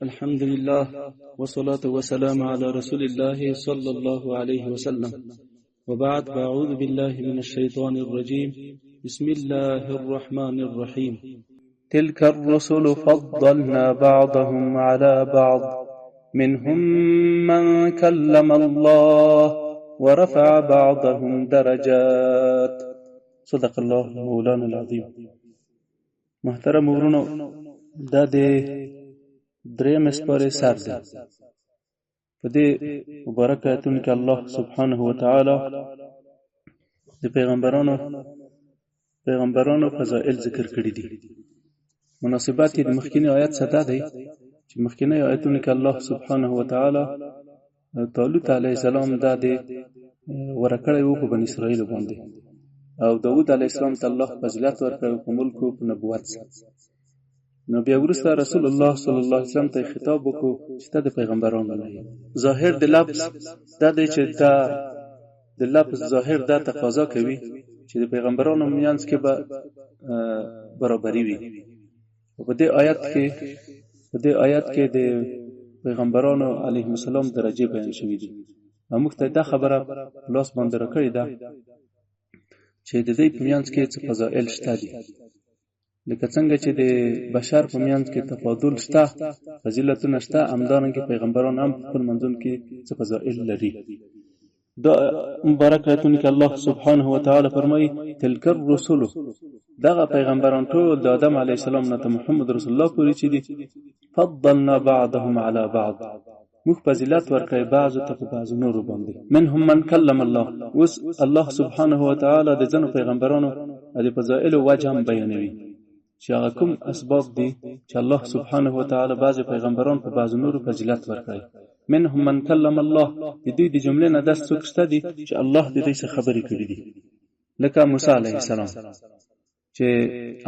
الحمد لله والصلاة والسلام على رسول الله صلى الله عليه وسلم وبعد فأعوذ بالله من الشيطان الرجيم بسم الله الرحمن الرحيم تلك الرسل فضلنا بعضهم على بعض منهم من كلم الله ورفع بعضهم درجات صدق الله مولانا العظيم. محترم ورونو دا د دریم سپاره سر ده. په دې مبارک آیتونو کې الله سبحانه و تعالی د پیغمبرانو فضائل ذکر کړي دي. مناسبات د مخکینی آیت سره دی چې مخکینی آیتونو کې الله سبحانه و تعالی طالوت علیه السلام دا د ورکړې وو په بنی اسرائیل باندې، او داوود علیه السلام ته الله فضیلت ورکړ په ملک او په نبوت سره. نو بیا وروسته رسول الله صلی الله علیه وسلم ته خطاب وکړو چې ته د پیغمبرانو نه یې. ظاهر د لفظ دا دی چې دا د لفظ ظاهر دا تقاضا کوي چې د پیغمبرانو میانس کې به برابرۍ وي. په دې آیات کې د پیغمبرانو علیهم السلام درجه بیان شوې دي. موږ ته دا خبره لاس باندې راکړې ده چې د دې میانس کې څه فضائل شته دي، لکه څنګه چې د بشر په میانس کې تفاضل شته، فضیلتونه شته، همدارنګه پیغمبران هم په منځون کې څه فضائل لري. دا مبارک آیتونه کې الله سبحانه و تعالی فرمایي تلک الرسل، دغه پیغمبران ټول د آدم علیه السلام نه محمد رسول الله پورې چې دي، فضلنا بعضهم على بعض، موږ فضیلت ورکړی بعضو ته په بعضو نورو باندې. منهم من کلم الله، اوس الله سبحانه و تعالی د ځینو پیغمبرانو د فضائل وجه هم بیانوي چې هغه کوم اسباب دي چې الله سبحانه و تعالی بعض پیغمبران په بعض نورو فضیلت ورکړي. منهم من کلم الله، د دې د جملې نه داس څوک شته دي چې الله د دې څخه خبرې کړې دي، لکه موسی علیه السلام چې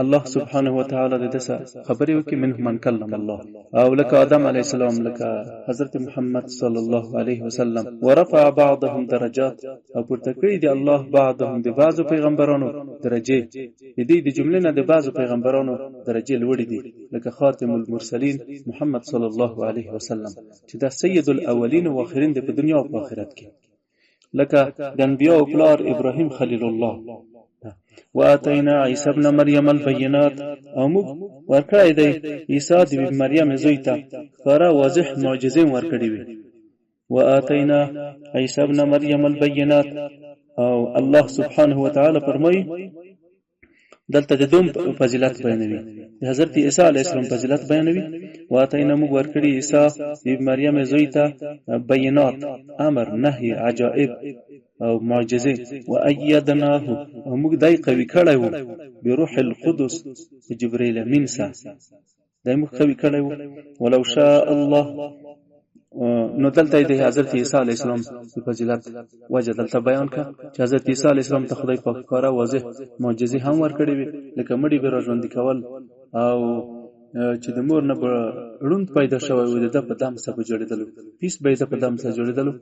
الله سبحانه و تعالی د دې خبرې وکړي منهم من کلم الله، او لکه آدم علیه السلام، لکه حضرت محمد صلی الله علیه وسلم ورفع بعضهم درجات، او پورته کړی دی الله بعضهم د بعضو پیغمبرانو درجه. د دې د جملې نه د بعضو پیغمبرانو درجه لوړې دي، لکه خاتم المرسلین محمد صلی الله علیه وسلم چې دا سید الاولین و آخرین دی په دنیا او په آخرت کې، لکه د انبیاء او پلار ابراهیم خلیل الله. واتینا عیسی ابن مریم البینات، او موږ ورکړی دی عیسی د مریم زوی ته خورا واضح معجزې ورکړې وي. واتینا عیسی ابن مریم البینات، او الله سبحانه و تعالی فرمایي دلته د دوم فضیلت بیانوي، د حضرت عیسی علیه السلام فضیلت بیانوي. واتینا موږ ورکړی عیسی د مریم زوی ته بینات، امر، نهی، عجائب او معجزه. و ایدناه، او موږ دای قوي کړی وو بروح القدس، جبرئیل امین سره دای موږ قوي کړی وو. ولو شاء الله، نو دلته د حضرت عیسی علیه السلام په فضیلت وجه دلته بیان کړه چې حضرت عیسی علیه السلام ته خدای پاک کارا واضح معجزې هم ورکړي وي، لکه مړي به راژوندي کول، او چې د مور نه روند پیدا شوی و د په دم سره جوړېدلو، پیس به د په دم سره جوړېدلو،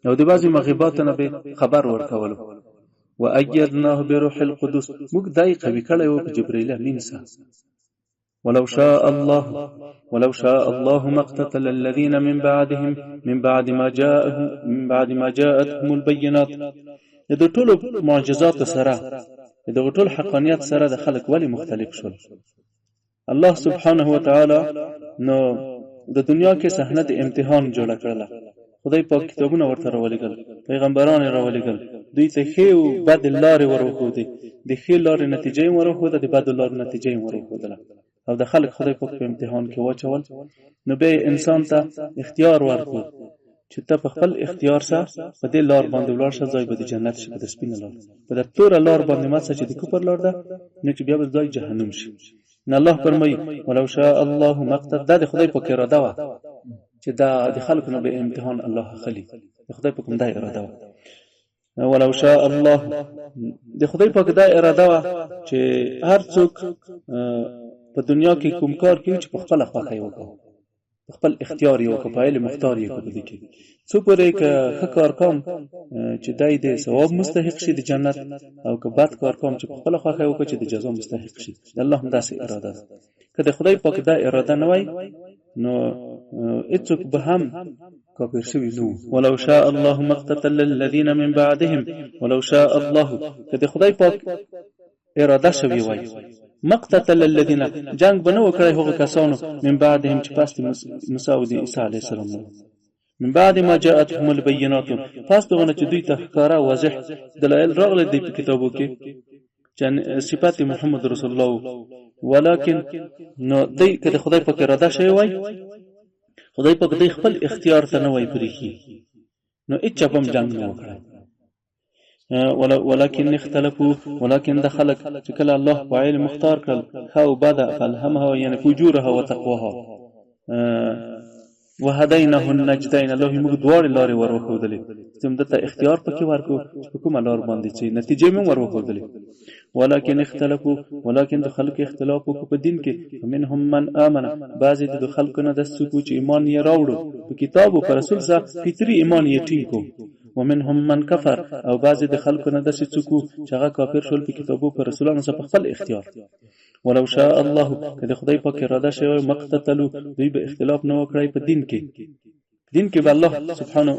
او د بعضی مغیبات نه به خبر ورکولو. و ایدناه بروح القدس، موږ دای قوي کړی وو په جبرئیل امین سره. ولو شاء الله ما اقتتل الذين من بعد ما جاءتهم البينات. د ټولو معجزات سره، د ټولو حقانیت سره د خلق ولی مختلف شول. الله سبحانه و تعالی نو د دنیا کې صحنه د امتحان جوړ کړله. خدای پاک کتابونه ورته راولېږل، پیغمبران یې راولېږل، دوی ته ښې او بد لارې ورښودې، د ښې لارې نتیجه یې ورښوده، د بد لارې نتیجه یې ورښودله، او د خلق خدای پاک په امتحان کې واچول. نو به انسان ته اختیار ورکړو چې ته په خپل اختیار سره په دې لار باندې ولاړ شه، ځای به د جنت شي، په د سپینه لار، په د توره لار باندې مه ځه چې د کفر لار ده، نه چې بیا به ځای جهنم شي. نه الله فرمایي ولو شاء الله ما اقتتل، دا د خدای پاک اراده وه چې دا د خلکو نه به امتحان الله اخلي، د خدای پاک دا اراده وه. ولو شاء الله، د خدای پاک دا اراده وه چې هر څوک په دنیا کې کوم کار کوي چې په خپل خوښه یې وکړي، خپل اختیار یې وکړي، په علم مختار یې کړي کې څو پورې که ښه کار کوم چې دای د ثواب مستحق شي د جنت، او که بد کار کوم چې په خپل خوښه یې وکړي چې د جزا مستحق شي. د الله هم داسې اراده ده. که د خدای پاک دا اراده نه وای نو اڅوک به هم کافر شوی نو. ولو شاء الله ما اقتتل الذين من بعدهم، ولو شاء الله کله خدای پاک اراده شوی وای مقتتل الذين جنگ بنو کړی هغه کسانو من بعدهم چې پس موسی او عیسی علیه السلام من بعد ما جاءتهم البينات، پس دغه چې دوی ته ښکارا واضح دلایل راغلي د کتابو کې چې صفات محمد رسول الله، ولکن نو دوی کله خدای پاک اراده شوی وای خدای پاک دوی خپل اختیار ته نه وای پریخي نو اچ په جنگ نه وکړي. ولكن اختلفوا، ولكن دخلك چې کله الله فاعل مختار کړ خو بدا فالهمها یعنی فجورها وتقواها وهدينه النجدين، الله موږ دوار لارې ورخودلې چې دته اختیار پکې ورکو چې په کومه لار باندې چې نتیجې موږ ورخودلې. ولكن اختلفوا، ولكن د خلق اختلاف کو په دین کې منهم من امن، بعضی د خلکو نه د سکو چې ایمان یې راوړو په کتاب او رسول سره فطری ایمان یې ټینګو، ومنهم من کفر، او بعضی د خلکو نه د سکو چې هغه کافر شول په کتابو پر رسولانو سره په خپل اختیار. ولو شاء الله کله خدای پاک اراده شوی مقتتلوا، دوی به اختلاف نه وکړي په دین کې. دین کې به الله سبحانه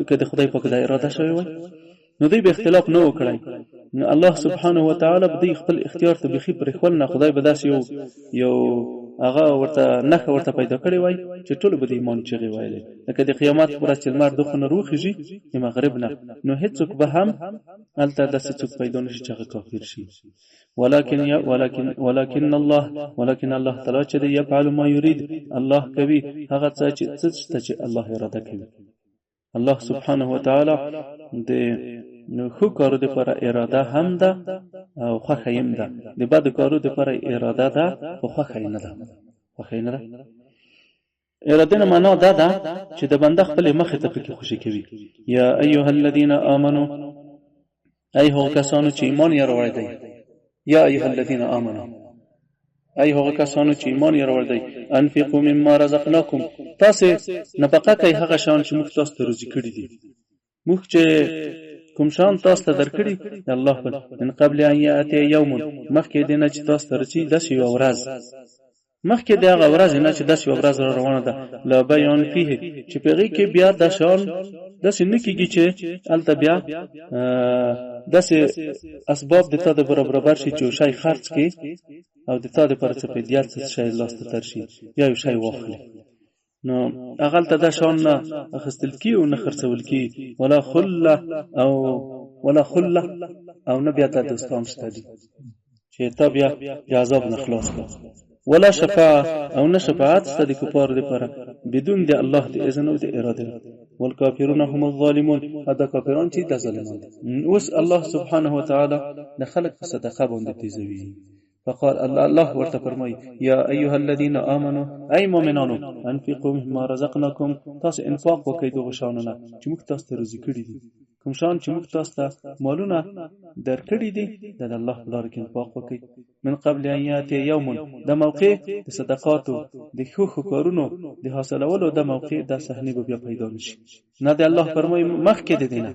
کله خدای پاک د اراده شوی وای نو دوی به اختلاف نه وکړي. الله سبحانه و تعالی به دوی خپل اختیار ته بخي پر خپل نه خدای به داس یو هغه ورته نه ورته پیدا کړی وای چې ټول به ایمان چغي وایي لکه د قیامت پر چې لمر دغه روخیږي د مغرب نه نو هیڅوک به هم الته د څوک پیدا نشي چې کافر شي. ولكن الله تعالی چې يفعل ما يريد، الله کوي هغه څه چې الله اراده کوي. الله سبحانه و تعالی د نو خو کارو د پر اراده هم ده او خوخه هم ده، د بد کارو د پر اراده ده او خوخه نه ده. اراده نه معنا ده چې د بنده خپل مخ ته پکې خوشي کوي. یا ایها الذين امنوا، ای هغه کسانو چې ایمان یې راوړی دی، یا ایها الذين امنوا ای هغه کسانو چې ایمان یې راوړی دی، انفقوا مما رزقناکم، تاسو نفقه کوي هغه شان چې موږ تاسو ته روزي کړی دي. موږ چې کوم شان تاسو ته درکړي الله په من قبل ان یاتی یوم، مخکې دینه چې تاسو ته رسي د شی ورځ، مخکې د هغه ورځ نه چې د شی ورځ روانه ده لا بیان فيه، چې پیغي کې بیا د شان د سن کېږي چې الته بیا د اسباب د تا د برابر شي چې شای خرج کې او د تا د پر څه په دیات څه شای لاسته ترشي یا یو شای واخلي نو اغل ته د شان نه اخستل کی او نه خرڅول کی ولا خله او نه بیا ته دوستان ستدي چې ته بیا عذاب نه خلاص کړه، ولا شفاعه او نه شفاعت ستدي کفار لپاره بدون د الله د اذن او د اراده. والکافرون هم الظالمون، هدا کافرون چې د ظالمان. اوس الله سبحانه و تعالی د خلق په صدقه باندې تیزوي. فقال الله ورته فرمای یا ایها الذين امنوا، ای مؤمنانو انفقوا مما رزقناکم، تاسو انفاق وکړئ دغه شانونه چې موږ تاسو ته روزي کړی دي. کوم شان چې موږ تاسو ته مالونه درکړي دي د الله په لار کې انفاق وکړئ. من قبل ان یاتی یوم، د موقع د صدقاتو د ښو کارونو د حاصلولو د موقع د صحنه به بیا پیدا نشي. نه د الله فرمای مخکې د دینه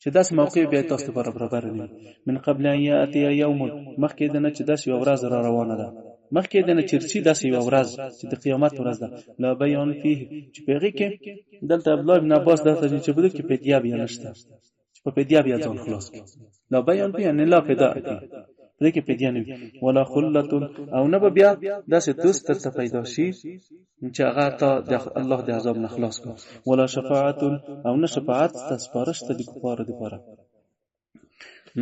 چې داس موقع بیا تاسو ته برابر نه. من قبل ان یاتی یوم، مخکې د نه چې داس یو ورځ را روانه ده، مخکې د نه چرچی داس یو ورځ چې د قیامت ورځ ده لا بیان فيه، چې پیغي کې دلته عبد الله بن عباس دته چې بده کې پدیا بیا نشته چې په پدیا بیا ځان خلاص کی. لا بیان فيه ان لا فدا کی دې کې پدیا نه ولا خلت او نه بیا داسې دوست ته پیدا شي چې هغه ته د الله د عذاب نه خلاص کو. ولا شفاعت او نه شفاعت تسپارش ته د کفارو لپاره.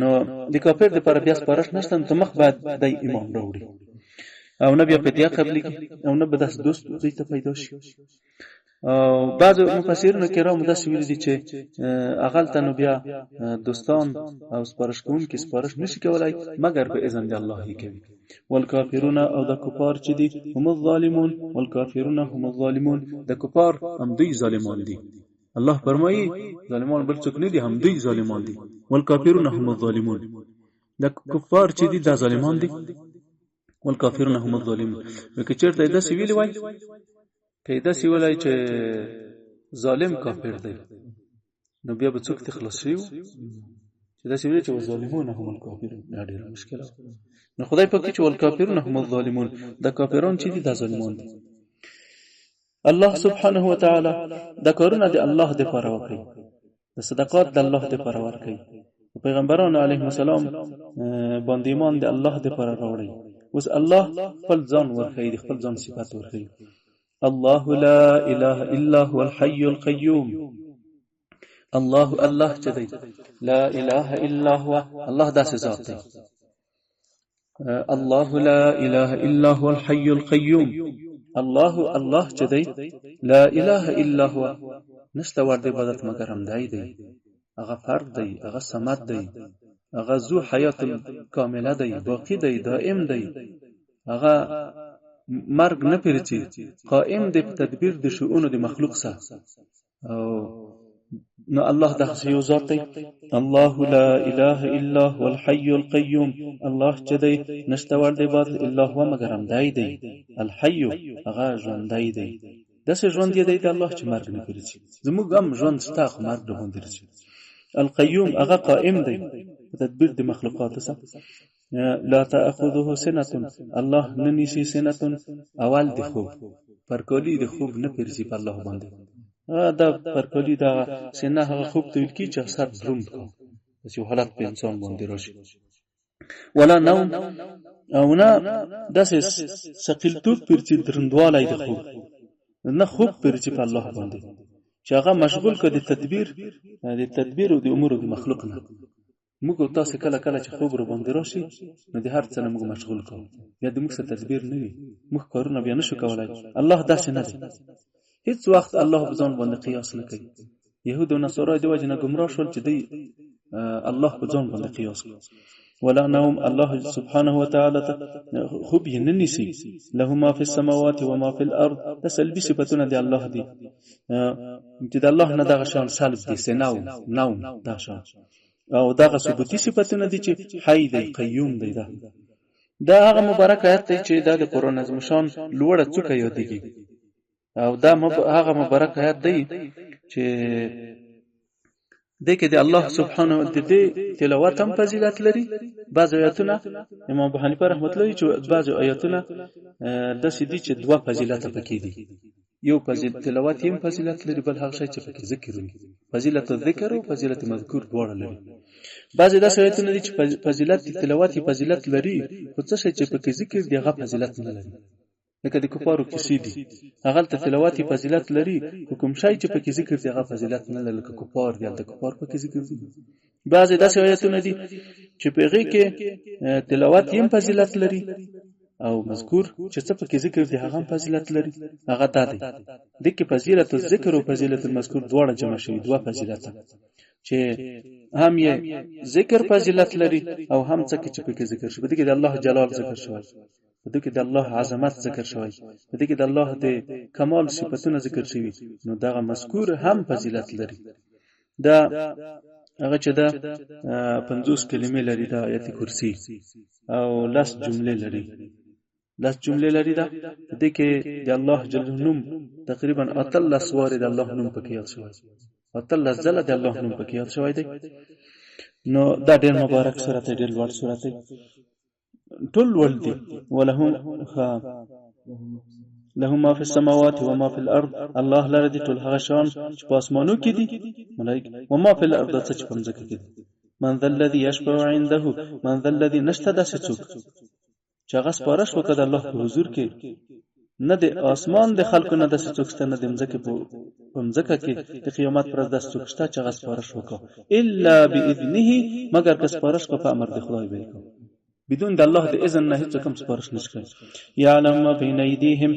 نو د کافر لپاره بیا سپارش نشته، ته مخ بعد د ایمان راوړي او نه بیا پدیا قبلي او نه بداس دوست دې ته پیدا شي. بعض مفسرین کرام دا ویل دي چې اغلته نو بیا دوستان او سپارش کوونکي سپارش نشي کولای مگر به اذن د الله کوي. والکافرون او د کفار چې دي هم الظالمون، والکافرون هم الظالمون، د کفار هم دوی ظالمان دي. الله فرمایي ظالمان بل څوک نه دي، هم دوی ظالمان دي. والکافرون هم الظالمون، د کفار چې دي د ظالمان دي. والکافرون هم الظالمون، وکړه چیرته دا ویل وای کایدا سی ولای چې ظالم کافر دی نو بیا به څوک تخلص شي چې دا سی ویل چې ظالمون هم الکافرون. دا ډیره مشکله نو خدای په کې چې والکافرون هم الظالمون، د کافرون چې دي د ظالمون دي. الله سبحانه و تعالی د کارونه د الله د پاره وکړي، د صدقات د الله د پاره ورکړي، پیغمبرانو علیهم السلام باندې ایمان د الله د پاره راوړي. اوس الله خپل ځان ورکړي، خپل ځان صفات ورکړي. الله لا اله الا هو الحي القيوم. الله الله چې دی لا اله الا هو، الله داسې ذات دی. الله لا اله الا هو الحي القيوم. الله الله چې دی لا اله الا هو، نشته ور د عبادت مگر هم دی. هغه فرد دی، هغه صمد دی، هغه ذو حیات کامله دی، باقی دی، دائم دی، هغه مرگ نه پیرچی، قائم دی په تدبیر د شؤون د مخلوق سره. او نو الله دغه یو ذات دی. الله لا اله الا هو الحي القيوم. الله چې دی نشته ور د عبادت الا هو مگر هم دی. الحي هغه ژوندی دی، داسې ژوند دی د الله چې مرګ نه پیرچی. زموږ هم ژوند شته خو مرګ نه هوندرچی. القيوم هغه قائم دی په تدبیر د مخلوقات سره. لا تأخذه سنة، الله ننیسی سنة اول دی خوب، پرکالی دی خوب نه پیرسی په الله باندې. دا پرکالی دا سنه هغه خوب ته ویل کی چې اثر دروند کو چې حالت په انسان باندې راشي. ولا نوم او نه داسې ثقيلتوب پیرسی درندواله دی خوب، نه خوب پیرسی په الله باندې چې هغه مشغول کړي د تدبیر او د امور د مخلوق نه. موږ تاسو کله کله چې خوب رو باندې راشي نو د هر څه نه موږ مشغول کوو، یا د موږ سره تدبیر نه وي، موږ کارونه بیا نشو کولای. الله داسې نه دی، هیڅ وخت الله په ځان باندې قیاس نه کوي. يهود او نصارا د وجه نه گمراه شول چې دی الله په ځان باندې قیاس کوي. ولا نوم، الله سبحانه وتعالى خوب يننسي، له ما في السماوات وما في الارض. دا سلبي صفاتونه دي الله دي، چې د الله نه دغه شان سلب دي، سناو نوم دا شان. او دغه ثبوتي صفاتونه دي چې حي دی، قيوم دی. دا هغه مبارک آیت دی چې د قرآن اعظم شان لوړه څوکه یادېږي. او دا هغه مبارک آیت دی چې دغه د الله سبحانه و تعالی تلاوت هم فضیلت لري. بعض آیاتونه امام ابو حنیفه رحمت الله چې بعض آیاتونه د سیدی چې دوه فضیلت پکې دي. یو فضیلت تلاوت هم فضیلت لري، بل هغه شی چې پکې ذکر وي. فضیلت ذکر او فضیلت مذکور دواړه لري. بعض د آیاتونه دي چې فضیلت تلاوت فضیلت لري، خو څه شی چې پکې ذکر دی هغه فضیلت نه لري. لکه د کفارو کیسې دي، هغه ته تلاوت فضیلت لري، حکم شای چې پکې ذکر دی هغه فضیلت نه لري. لکه کفار دی، د کفار پکې ذکر دی. بعضې داسې آیاتونه دي چې په هغې کې تلاوت هم فضیلت لري او مذکور چې څه پکې ذکر دی هغه هم فضیلت لري. هغه دا دی دغه فضیلت الذکر او فضیلت المذکور دواړه جمع شوي، دوه فضیلت چې هم یې ذکر فضیلت لري او هم څه چې پکې ذکر شوی. دغه د الله جلال ذکر شوی، دغه د الله عظمت ذکر شوی، دغه د الله د کمال صفاتونه ذکر شوی. نو دغه مذکور هم فضیلت لري. دا هغه چې دا 50 کلمې لري، دا آیت کرسی او 10 جملې لري. 10 جملې لري. دا دغه کې د الله جل نوم تقریبا 18 سوار د الله نوم پکې یاد شوی، 18 ځله د الله نوم پکې یاد شوی دی. نو دا ډېر مبارک سورته، ډېر لوړ سورته، ټول ول دي. له ما في السماوات وما في الارض. الله لره دي ټول هغه شان چې په اسمانو کې دي، ملائکه، وما في الارض چې په ځمکه کې دي. من ذا الذي يشفع عنده، من ذا الذي نشتد سڅوک چې هغه سپارښت وکړي الله په حضور کې. نه د اسمان د خلکو نه د سڅوک ستنه د ځمکه په ځمکه کې د قیامت پر د سڅوک شته چې هغه سپارښت وکړي الا باذنه، مگر که سپارښت په امر د خدای وي. بدون د الله د اذن نه هیڅ کوم سپارښت نشي. یعلم ما بین ایدیهم،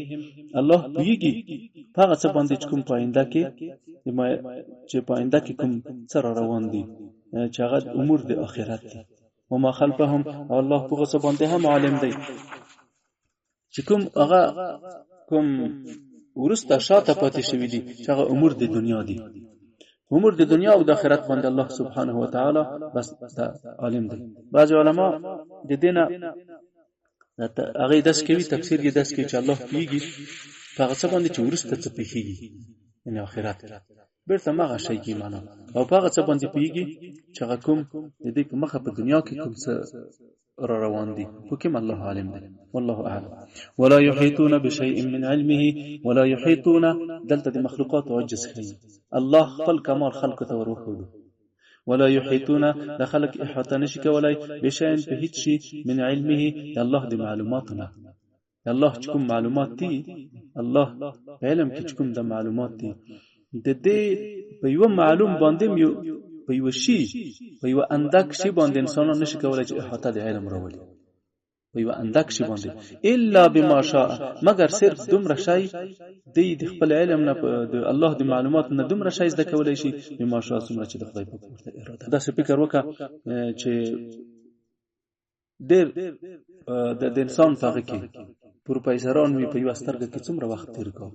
الله پیږي هغه څه باندې کوم پاینده کې چې پاینده کې کوم سره روان دي چې هغه امور د آخرت دي. وما خلفهم، الله په څه باندې هم عالم دی چې کوم هغه کوم ورسته شاته پاتې شوی دي چې هغه امور د دنیا دي. امور د دنیا او د آخرت باندې الله سبحانه و تعالی بس عالم دی. بعض علما د دینه هغه داس کوي، تفسیر یې داس کوي چې الله پیږي هغه څه باندې چې ورسته څه پیږي ان آخرت بیرته ماغه شي کی معنا، او هغه څه باندې پیږي چې هغه کوم د دې مخه په دنیا کې کوم څه را روان دي حکم الله عالم دی والله اعلم. ولا يحيطون بشيء من علمه ولا يحيطون دلته د مخلوقات عجز خي الله خپل کمال خلق ته ورخود ولا يحيطون د خلق احاطه نشي کولای بشيء په هیڅ شي من علمه د الله د معلوماتنا الله چې کوم معلومات دي الله علم کې کوم د معلومات دي د دې په یو معلوم باندې په یو شی په یو اندک شی باندې انسانان نشي کولای چې احاطه د علم راولي په یو اندک شی باندې الا بما شاء مگر صرف دومره شی د خپل علم نه د الله د معلومات نه دومره شی زده کولای شي بما شاء څومره چې د خدای په پورته اراده دا فکر وکړه چې ډېر د انسان فقې کې پروفیسوران وی په یو سترګه کې څومره وخت تیر کا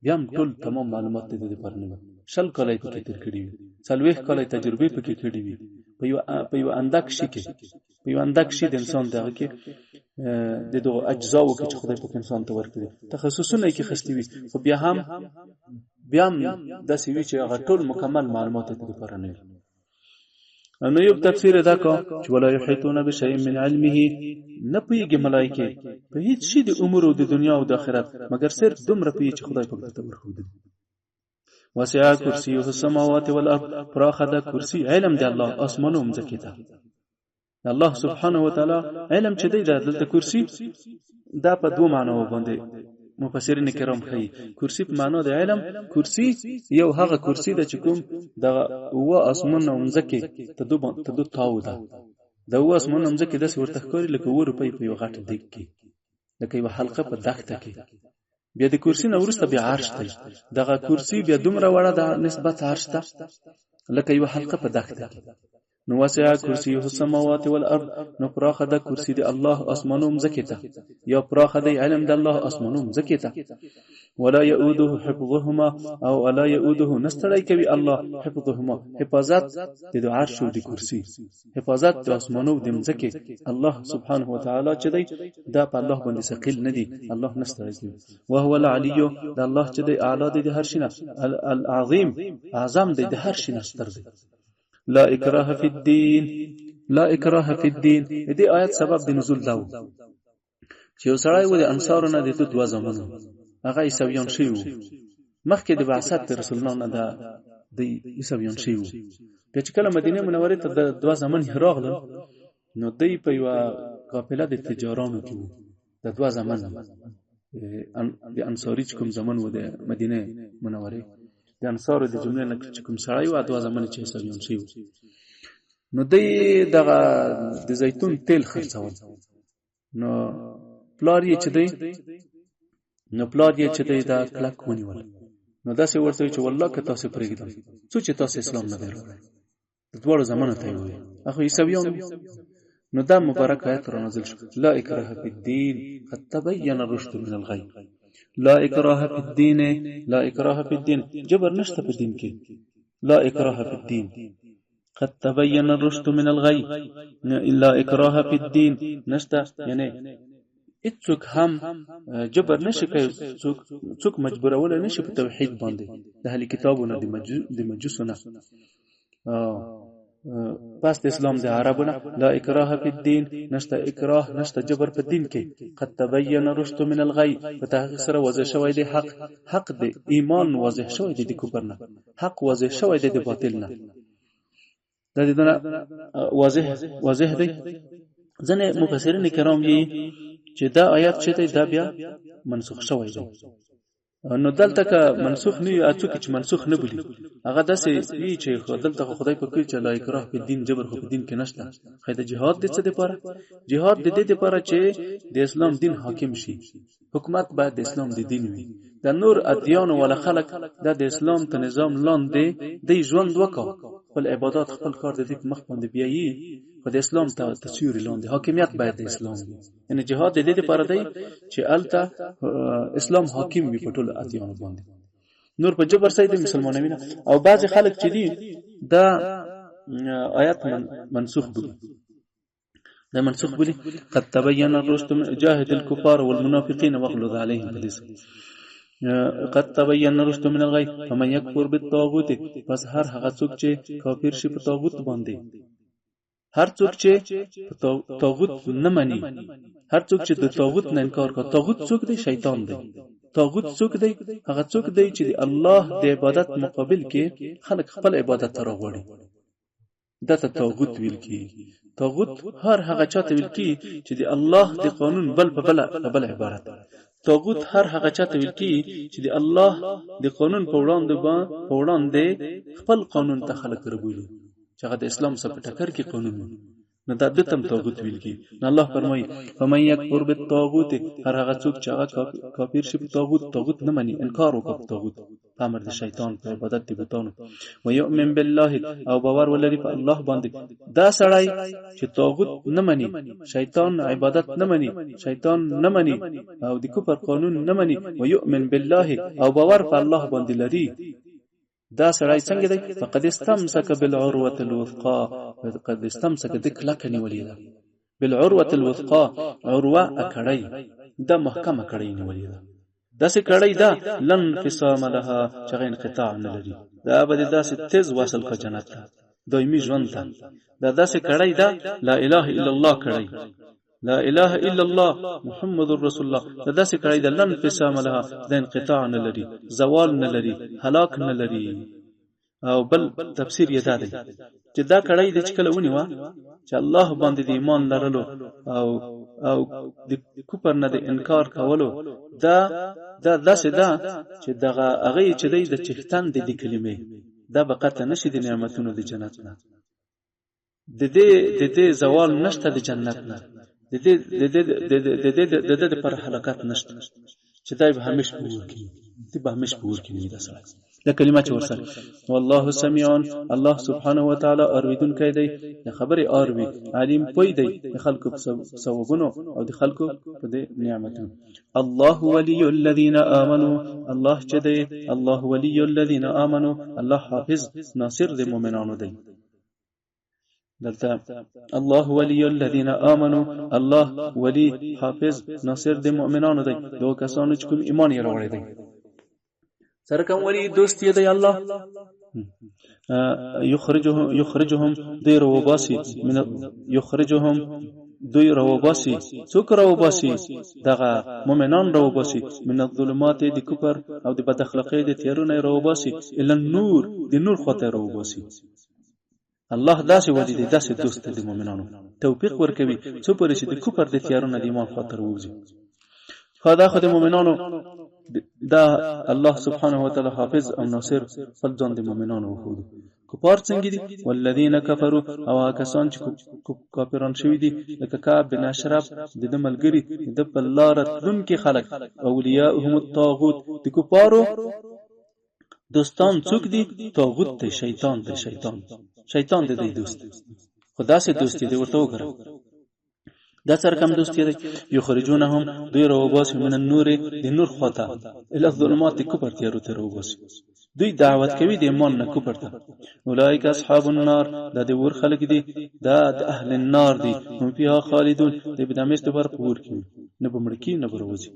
بیا هم ټول تمام معلومات د دې پر نه شل کالای پکې تیر کړی وي څلويخ کالای تجربه پکې کړی وي په یو اندک شي کې په یو اندک شي د انسان دغه کې د دوه اجزاو کې چې خدای په انسان ته ورکړي تخصصونه کې خستې وي خو بیا هم د سوي چې هغه ټول مکمل معلومات د دې پر نه نو یو تفسیر دا کو چې ولا یحیطون بشیء من علمه نه پیږي ملائکه په هیڅ شي د امور او د دنیا او د آخرت مگر صرف دومره پیږي چې خدای په ته ورخود وسع کرسیه السماوات والارض پراخه د کرسی علم دی الله اسمانو مزکی ته الله سبحانه و تعالی علم چې دی د کرسی دا په دوه معنی باندې مفسرین کرام کوي کرسی په معنا د علم کرسی یو هغه کرسی د چکم د او اسمان نومځکه ته دو تاو ده د او اسمان نومځکه د ورته ښکاری لکه و روپۍ په یو غټ دیګ کې لکه یو حلقه په دښته کې بیا د کرسی نو ورسته بیا عرش دی دغه کرسی بیا دومره وړه د نسبت عرش ته لکه یو حلقه په دښته کې نو وسع کرسیه السماوات والارض نو پراخه د کرسی دی الله اسمانو مزکیته یا پراخه دی علم د الله اسمانو مزکیته ولا يؤوده حفظهما او ولا يؤوده نستړی کوي الله حفظهما حفاظت د عرش او د کرسی حفاظت د اسمانو د مزکی الله سبحانه و تعالی چې دی دا په الله باندې ثقيل نه دی الله نستړی کوي او هو العلی د الله چې دی اعلی دی د هر شي نه العظیم اعظم دی د هر شي نه ستر دی لا اکراه فی الدین لا اکراه فی الدین دې آیت سبب د نزول دا چې وسړی و د انصارونه د دوه زمانو هغه عیسویان شي وو مخکې د بعثت رسول الله نه د عیسویان شي وو په چې کله مدینه منوره ته د دوه زمان راغله نو دوی په یو قافله د تجارانو کې وو د دوه زمان د انصاری کوم زمان و د مدینه منوره د انصارو د جمله نه کوم سړی و دوا زمانه چې حسابيون شي نو دغه د زیتون تیل خرڅول نو پلار یې چې دی دا کلک ونیول نو دا څه ورته چې والله که تاسو پرېږدم څو چې تاسو اسلام نه درو د دوړو زمانه ته وي اخو حسابيون نو دا مبارک آیت را نازل شو لا اکراه فی الدین قد تبین الرشد من الغی لا اکراه فی الدین لا اکراه فی الدین جبر نشته په دین کې لا اکراه فی الدین قد تبین الرشد من الغی الا اکراه فی الدین نشته یعنی اڅوک هم جبر نشي کوي څوک مجبورول نشي په توحید باندې د اهل کتابونو د مجوسونه پس اسلام د عربونه لا اکراه فی الدین نشته اکراه نشته جبر په دین کې قد تبین الرشد من الغی په تحقیق سره واضح شوی دی حق دی ایمان واضح شوی دی د کفر نه حق واضح شوی دی د باطل نه د دې واضح دی ځنه مفسرین کرام یې چې دا آیات چې دا بیا منسوخ شوی دی نو دلته که منسوخ نه یا څوک چې منسوخ نه بولی هغه داسې وی چې دلته خدای په کې چې لا اکراه په دین جبر خو په دین کې نشته خدای د جهاد د څه لپاره جهاد د دې لپاره چې د اسلام دین حاکم شي حکومت باید د اسلام د دین وي د نور ادیان ولا خلق د اسلام ته نظام لاندې د ژوند وکاو خپل عبادت خپل کار د دې مخ باندې بیایي خو د اسلام ته تصویر لاندې حاکمیت باید د اسلام وي یعنی جهاد د دې لپاره دی چې الته اسلام حاکم وي په ټول ادیان باندې نور په جبر سید مسلمانانو او بعض خلک چې دي دا آیات منسوخ دي دا منسوخ بلی قد تبین الرشد من جاهد الكفار والمنافقين واغلظ عليهم حدیث قد تبین الرشد من الغی فمن یکفر بالطاغوت پس هر هغه څوک چې کافر شي په طاغوت باندې هر څوک چې طاغوت نه مني، هر څوک چې د طاغوت نه انکار کوي. طاغوت څوک دی؟ شیطان دی. طاغوت څوک دی؟ هغه څوک دی چې د الله د عبادت مقابل کې خلق خپل عبادت ته راغوري. دا ته طاغوت ویل کی. طاغوت هر هغه چاته ویل کی چې د الله د قانون بل په بل عبارت. طاغوت هر هغه چاته ویل کی چې د الله د قانون په وړاندې خپل قانون ته خلق ربولي، چې هغه د اسلام سره په ټکر کې قانون وي. نو دا دتم طاغوت ویل کی. نو الله فرمایي فمن یکفر بالطاغوت، هر هغه څوک چې هغه کافر شي په طاغوت نه مني، انکار وکړي په طاغوت، په امر د شیطان، په عبادت د بتانو. و یؤمن بالله، او باور ولري په الله باندې. دا سړی چې طاغوت نه مني، شیطان عبادت نه مني، شیطان نه مني او د کفر قانون نه مني، و یؤمن بالله، او باور په الله باندې لري، دا سړی څنګه دی؟ فقد استمسك بالعروة الوثقى، فقد استمسك د کلک نیولې ده. بالعروة الوثقى، عروه اکړی، دا محکمه کړی نیولې ده. داسې کړی ده لن انفصام لها، چې انقطاع نه لري. دا به داسې تیز وصل کا جنت ته، دایمي ژوند ته. دا داسې کړی ده لا اله الا الله کړی، لا اله الا الله محمد رسول الله. دا داسې کړی ده لن انفصام لها، د انقطاع نه لري، زوال نه لري، هلاک نه لري. او بل تفسیر یې دا دی چې دا کړی د کله ونیوه چې الله باندې د ایمان لرلو او د کفر نه د انکار کولو، دا داسې ده چې دغه هغه چې د چختن د کلمې دا به قطع نشي د نعمتونو د جنت نه. د دې زوال نشته د جنت نه، د دې پر هلاکت نشته چې دای به همیش پورکی، دی به همیش پورکی نه ده سره. دا کلمه چې ورسره والله سميع، الله سبحانه و تعالی اوریدونکی دی، د خبرې اوروي، علیم پوی دی د خلقو په ثوابونو او د خلقو په نعمتونو. الله ولي الذين امنوا، الله چې دی الله ولي الذين امنوا، الله حافظ ناصر د مؤمنانو دی. دلته الله ولي الذين امنوا، الله ولي حافظ ناصر د مؤمنانو دی، دوه کسانو چې کوم ایمان یې راوړی دی. سره کوم ولی دوست یې دی الله. یخرجهم دوی روباسي، من یخرجهم دوی روباسي، څوک روباسي؟ دغه مؤمنان روباسي، من الظلمات د کفر او د بد اخلاقۍ د تیارونو روباسي، الی النور د نور خواته روباسي. الله داسې ولی دی، داسې دوست دی د مؤمنانو، توفیق ورکوي څو پرې چې د کفر د تیارونو د ایمان خواته ووځي. خدا خو د مؤمنانو دا الله سبحانه و تعالی حافظ او ناصر خپل ځان د مؤمنانو وښود. کفار څنګه دي؟ والذین کفروا، او کسان چې کافران شوی دي لکه کعب بن اشرف، د ملګری د په لار تلونکي خلق. اولیاءهم الطاغوت، د کفارو دوستان څوک دي؟ طاغوت دی، شیطان دی، شیطان دی دوست. خدا سي دوستی دی ورته وګره. دا سره کوم دوستی دی؟ یخرجونهم دوی روباسي من النور، د نور خواته، الی الظلمات کفر تیارو ته روباسي. دوی دعوت کوي د ایمان نه کفر ته. اولئک اصحاب النار، دا د ور خلق دي، دا د اهل النار دي، هم فيها خالدون، د بدامست پر پور کی نه بمړکی نه بروزي.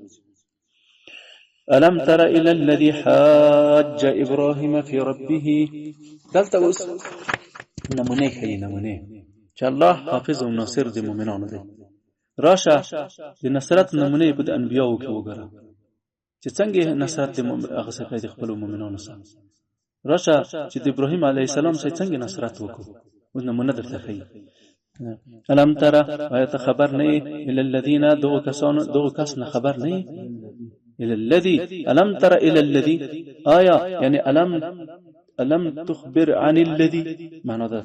الم تر الى الذي حاج ابراهيم في ربه، دلته اوس نمونه کوي، نمونه چې الله حافظ او ناصر د مؤمنانو دی. راشه د نصرت نمونه په د انبیانو کې وګوره چې څنګه نصرت د هغه څخه د خپل مؤمنانو سره. راشه چې د ابراهیم علیه السلام سره څنګه نصرت وکړو، او نمونه درته ښیي. الم تر، آیت خبر نه الى الذين، دو کس نه خبر نه الى الذي، الم تر الى الذي، آیا یعنی الم تخبر عن الذي، معنا ده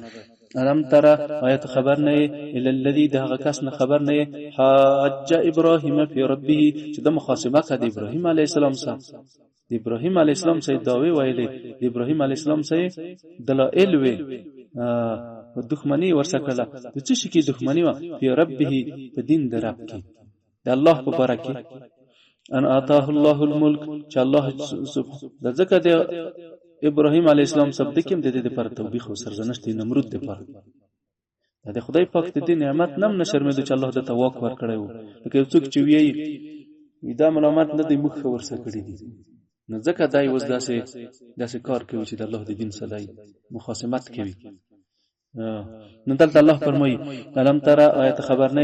الم تر آیت خبر نه الى الذي، دغه کس نه خبر نه حاج ابراهيم في ربه، چې د مخاصمه کړه د ابراهيم عليه السلام سره. د ابراهيم عليه السلام سره داوی ویلې، د ابراهيم عليه السلام سره دلائل وی، دښمنی ورسکړه. د څه شي کې دښمنی و؟ په ربه، په دین د رب کې، د الله په برکه. ان آتاه الله الملك، چې الله د ذکر د ابراهيم عليه السلام سبد کې د دې پر توبېخ او سرزنش د نمرود د پر د خدای پاک د دې نعمت نم نشرمېدو چې الله د توک ور کړی وو. لکه یو څوک چې وی دا ملامت نه دی، مخ ورسره کړی دي، نو ځکه دای وس داسې کار کوي چې د الله د دین سره مخاصمت کوي. نو دلته الله فرمایي الم ترى آیت خبر نه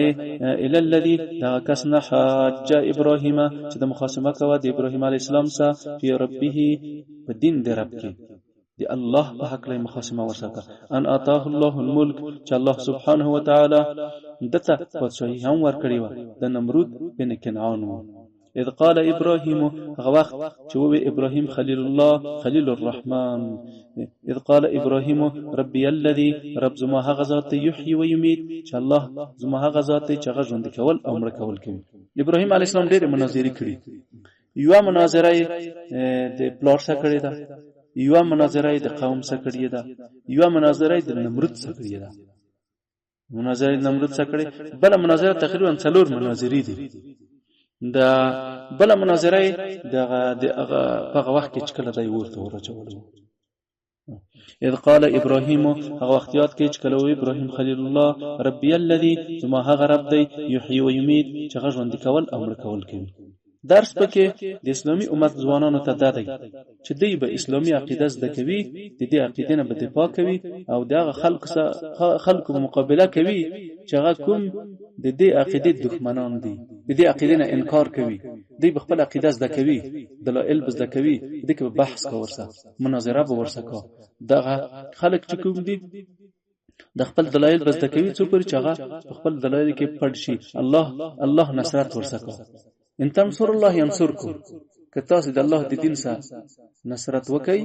الی الذی دا کسنا حاج ابراهیم چې د مخاصمه کوي د ابراهیم علی السلام سره په ربه په دین د رب کې دی الله په حق له مخاصمه ورسکه ان اتاه الله الملك چې الله سبحانه و تعالی دته پادشاهي هم ورکړی و د نمرود بن کنعان و اذ قال ابراهيم غوخت چې و ابراهيم خليل الله خليل الرحمن اذ قال ابراهيم ربي الذي رب زما هغه ذات يحيي ويميت چې الله زما هغه ذات چې هغه ژوند کول او مړ کول کوي ابراهيم عليه السلام ډېر مناظرې کړې یو مناظره د پلار سره کړې ده یو مناظره د قوم سره کړې ده یو مناظره د نمرود سره کړې ده مناظره نمرود سره کړې بل مناظره تقریبا 4 مناظرې دي دا بل مناظره د هغه وخت کې چې کله دای ورته ورچول اذ قال ابراهيم هغه وختيات کې چې کله ابراهيم خليل الله ربي الذي ثم هغه رب دی يحيي ويميت چې هغه ژوند کول او مړ کول کوي درس پکې د اسلامي امت ځوانانو ته دادی چې دوی به اسلامي عقیده زده کوي د دې عقیده نه به دفاع کوي او دغه خلکو مقابله کوي چې هغه کوم د دې عقیده دښمنان دي د دې عقیده نه انکار کوي دوی خپل عقیده زده کوي دلایل زده کوي د کې بحث کوي مناظره به ورسکه دغه خلک چې کوم دي د خپل دلایل زده کوي څو پر چې هغه خپل دلایل کې پړ شي الله نصرت ورسکه ان تنصر الله ينصركم کتاس د الله د دین سره نصرت وکي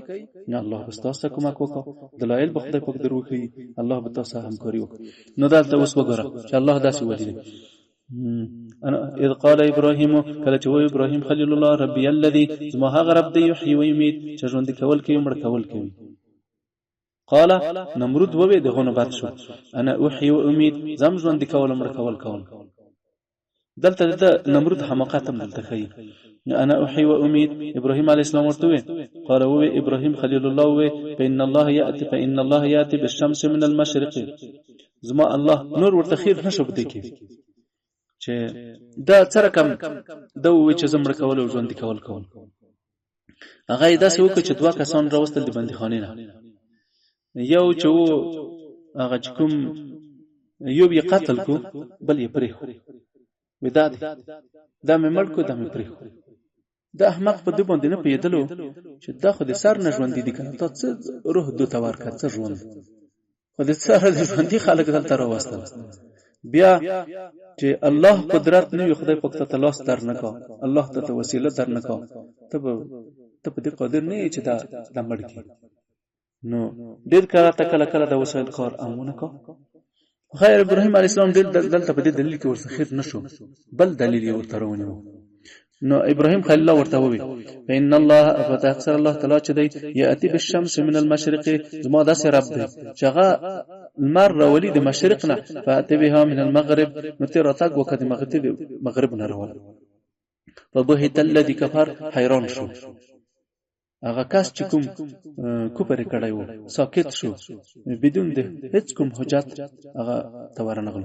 نه الله بستاسه کومک وکړه دلایل به خدای پاک دروخي الله به تاسو همکاري وکړي نو دلته اوس وګوره چې الله داسې ودی انا اذ قال ابراهيم کله چې و ابراهيم خليل الله ربي الذي زما هغه رب دی يحيي ويميت چې ژوند کول کوي مړ کول کوي قال نمرود وې دغه نه بات شو انا احيي واميت زم ژوند کول مړ کول کوم دلته د نمرود حماقت هم دلته کوي انا احيي واميت ابراهيم عليه السلام ورته قال هو ابراهيم خليل الله فان الله ياتي بالشمس من المشرق زما الله نور ورته خیر نشو بده کی چې دا سره کم د وې چې زمړ کول او ژوند کول هغه داسې وکړي چې دوا کسان راوستل د بندیخانې نه یو چې هغه کوم یو یې قتل کو بل یې پرې وداد دا مې مړ کو دا مې پرې دا احمق په دې باندې نه پیدلو چې دا خو د سر نه ژوند دي کنه ته څه روح دوه تور کړ څه ژوند خو د سر د ژوند دي خلک دلته راوستل بیا چې الله قدرت نه خدای پاک ته تلاش در نه کا الله ته وسیله در نه کا ته په دې قادر نه چې دا مړ کی نو ډیر کله کله د وسایل کار امونه کا خیر ابراهيم عليه السلام دلته په دې دلیل کې ورڅ خیر نشو بل دلیل یې ورته ونیو نو ابراهيم خليل الله ورته وی ان الله فتاكثر الله تعالی چې دی یاتی بالشمس من المشرق زما داسې رب دی چې هغه المر ولید د مشرق نه فاتبها من المغرب مترتق وکد مغرب نه راول فبهت الذي كفر حیران شو هغه کس چې کوم کوپر کړای وو ساکت شو بدون د هیڅ کوم حجت هغه تورنغل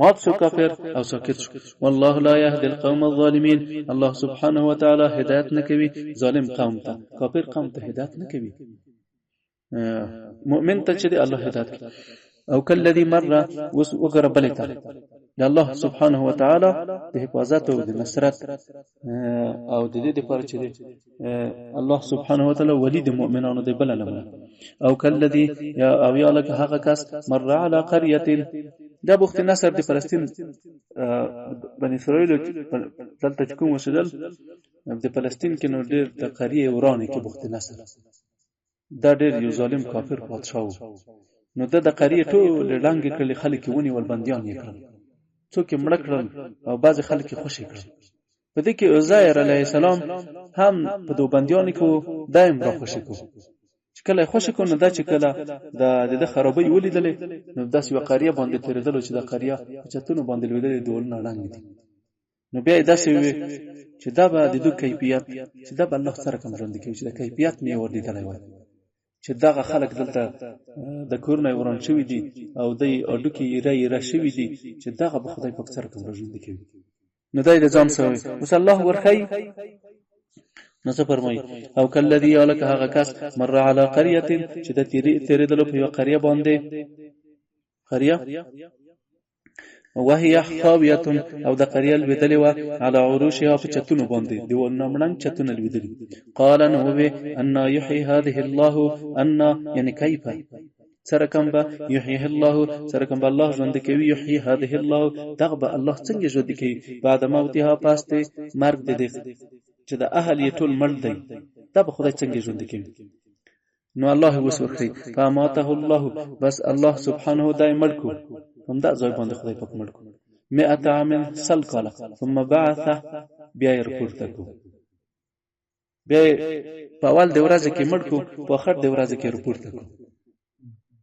مات شو کافر او ساکت شو والله لا يهدي القوم الظالمين الله سبحانه وتعالى هدایت نکوي ظالم قوم ته کافر قوم ته هدایت نکوي مؤمن ته چې الله هدایت او کلذي مره وقرب بلته الله سبحانه وتعالى د حفاظت او د نصرت او د دې لپاره چې الله سبحانه وتعالى ولي د مؤمنانو دی بلنه او کلذي او یا لك هغه کس مر على قريه دا بوخت نصر د فلسطین بني اسرائیل دلته کوم وسدل د فلسطین کې نو ډېر د قريه ورانه کې بوخت نصر دا ډېر یو ظالم کافر پادشاه نو د قريه ټول لنګ کړي خلک ونی ول بنديان یې کړل څوک مړ کړل او بعض خلک خوشی کړل په دې کې عزیر علیه السلام هم په دو بنديان کې دایم را خوشی کو چې کله خوشی کو نو دا چې کله د خرابې ولیدلې نو داسې وقاریه باندې تیرېدل چې د قریه چتونو باندې ولیدلې دول نه لاندې دي نو بیا داسې وي چې دا به د دوه کیفیت چې دا الله سره کوم ژوند کوي چې د کیفیت نه وردیدلای وای چې دغه خلک دلته د کورنۍ وران شوی دي او د اډو کې را شوی دي چې دغه به خدای پاک سره کوم ژوند کوي نو دای د ځان سره وس الله ورخی نو څه فرمایي او کلذي یالک هغه کس مر علی قريه چې د تیرېدلو په یو قريه باندې قريه وهي خاويه او د قريه لویدلې و على عروشها په چتونو باندې دیوالونه مړنګ چتونه لویدلې قال نو به ان يحيي هذه الله ان يعني كيف سرکم با یحیی الله سرکم با الله ژوند کوي یحیی هذه الله دغه الله څنګه ژوند کوي بعد موتها پاسته مرګ دې چې د اهل یې ټول مړ دی دا به خدای څنګه ژوند کوي نو الله وسورخي فاماته الله بس الله سبحانه دای مړ کو هم دا ځای باندې خدای پاک مړ کو 100 عام سل کاله ثم بعث بیا یې رپورته کو بیا په اول د ورځې کې مړ کو په اخر د ورځې کې رپورته کو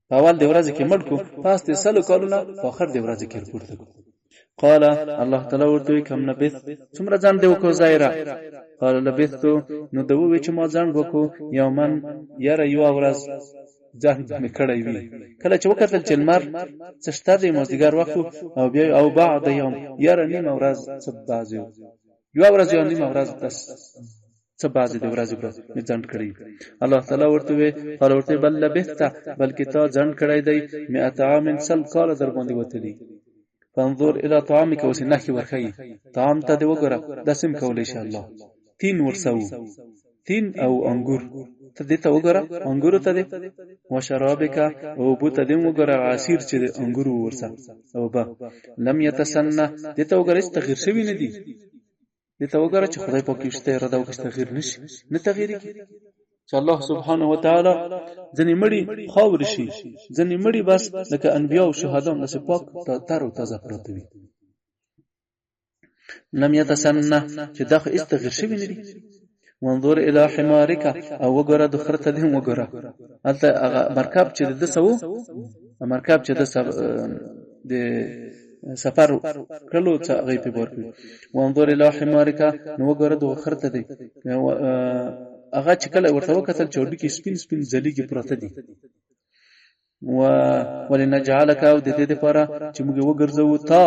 په اول د ورځې کې مړ کو پاس د سل کالونه په اخر د ورځې کې رپورته کو قال الله تعالی ورته کوم نبث څومره ځان دی وکړو زایره قال لبثت نو دوی چې ما ځان وکړو یومن یاره یو ورځ ځان مې کړی وی کله چې وکړل چې لمر څه شته د مازدیګر وخت او بیا او بعد یوم یاره نیمه ورځ څه بازي یو ورځ یو نیمه ورځ څه بازي د ورځې په ځان کړی الله تعالی ورته وی قال ورته بل لبثت بلکې تا ځان کړی دی 100 عام سل کال در باندې وتلی فانظر الى طعامك وسنحكي ورخي طعام ته دی وګوره دسم کولای شي الله 3 ورسو 3 او انګور ته دې ته وګوره انګور ته دې وشرابک او بو ته دې وګوره عصير چې انګور ورسه او با لم يتسنى دې ته وګوره چې تغیر شوی نه دی دې ته وګوره چې خدای پاک کېشته اراده وکړي تغیر نشي نه تغیر کی چې الله سبحانه و تعالی ځنې مړي خاور شي ځنې مړي بس لکه انبیا او شهدا نس پاک تر او تازه پروت وي لم يتسنى چې دغه استغیر شوی نه دی وانظر الى حمارك او وګوره د خرته دې وګوره الته مرکب چې د سو مرکب چې د سفر کلو څه غي په ورکړي وانظر الى حمارك نو وګوره د خرته دې هغه چې کله ورته وکتل چوډی کې سپین سپین ځلیږي پروت دي ولنجعلك او د دې لپاره چې موږ وګرځو تا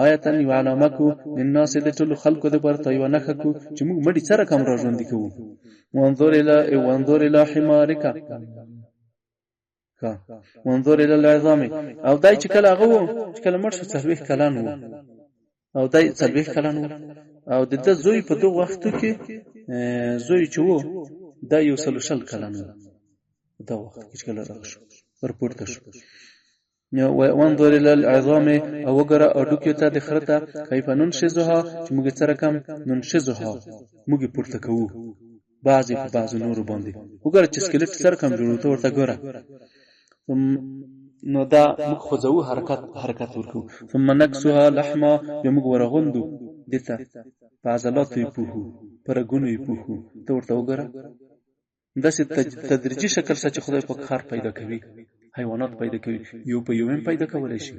آیتن یو علامه کو للناس د ټول خلکو د پر ته یو نخ کو چې موږ مړي سره کوم راځوندې کوو وانظر الى حمارك وانظر الى العظام او دای چې کله هغه چې کله مړ شو څلويخ کلان وو او دای څلويخ کلان وو او د زوی په دغه وخت کې زوی چې وو دا یو سلوشل کلان وو دا وخت کې کله راغشو ورپورته شو وانظر الى العظام او وګره او ډوکې ته د خرته کیف ننشزها چې موږ سره کم ننشزها موږ پورته کوو بعضی په بعضو نور باندې وګره چې سکلیټ سره کم جوړو ته ورته ګوره نو دا موږ خوځو حرکت ورکو ثم نكسها لحما موږ ورغوندو دته په عضلات یې پوهو پرګونو یې پوهو ته ورته وګره داسې تدریجي شکل سره چې خدای په خار پیدا کوي حیوانات پیدا کوي یو په یو هم پیدا کولای شي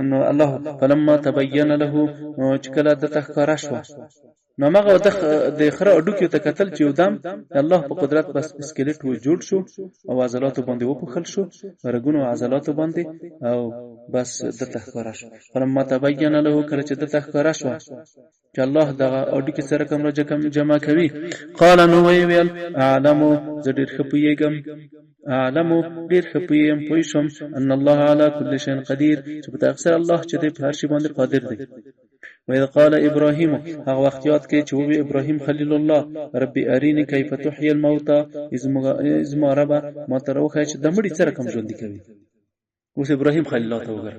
نو الله فلما تبين له چې کله د تخکارا شو نو هغه د خره اډو کې تکتل چې ودام الله په قدرت بس سکلیټ و جوړ شو او عضلات باندې وپخل شو رګونو عضلات باندې او بس د تخکارا شو فلما تبين له کله چې د تخکارا شو چې الله دغه اډو کې سره کوم رجکم جمع کوي قال نو ویل اعلم زډیر خپيګم اعلم ډیر خپيم پوښم ان الله على كل شيء قدير چې په اکثر الله چې په هر شي باندې قادر دی وإذ قال إبراهيم هغه وخت یاد کې چې وی ابراهيم خليل الله ربي اريني كيف تحيي الموتى اذ ما رب ما تروخه چې د مړي سره کوم ژوند کوي اوس ابراهيم خليل الله ته وګر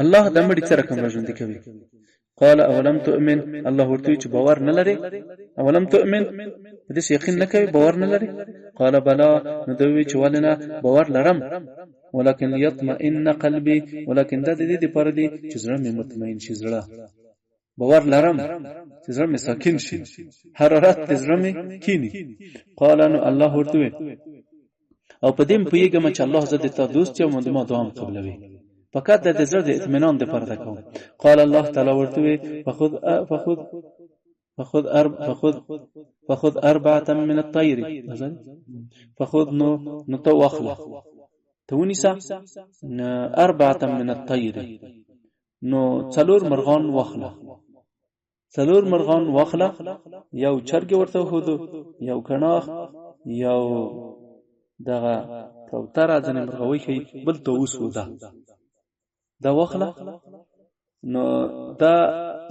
الله د مړي سره کوم ژوند کوي قال اولم تؤمن الله ورته چې باور نه لري اولم تؤمن دې یقین نه کوي باور نه لري قال بلا نو دوی چې ولنه باور لرم ولكن يطمئن قلبي ولكن د دې لپاره دي چې زړه مې مطمئن شي زړه باور لرم چې زړه مې ساکن شي حرارت زړه مې کینی قال ان الله ورته او په دې پیګم چې الله زده ته دوست او مندما دوام قبلوي فقط د زړه د اطمینان لپاره دا کوم قال الله تعالی ورته فخذ أربعة من الطير فخذ نو واخله تونسا 4 من الطير نو څلور مرغان واخله څلور مرغان واخله، یو چرګ ورته وښودو، یو کڼاغ، یو دغه کوتره ځنې مرغوی ښي، بل طاووس و. دا واخله، نو دا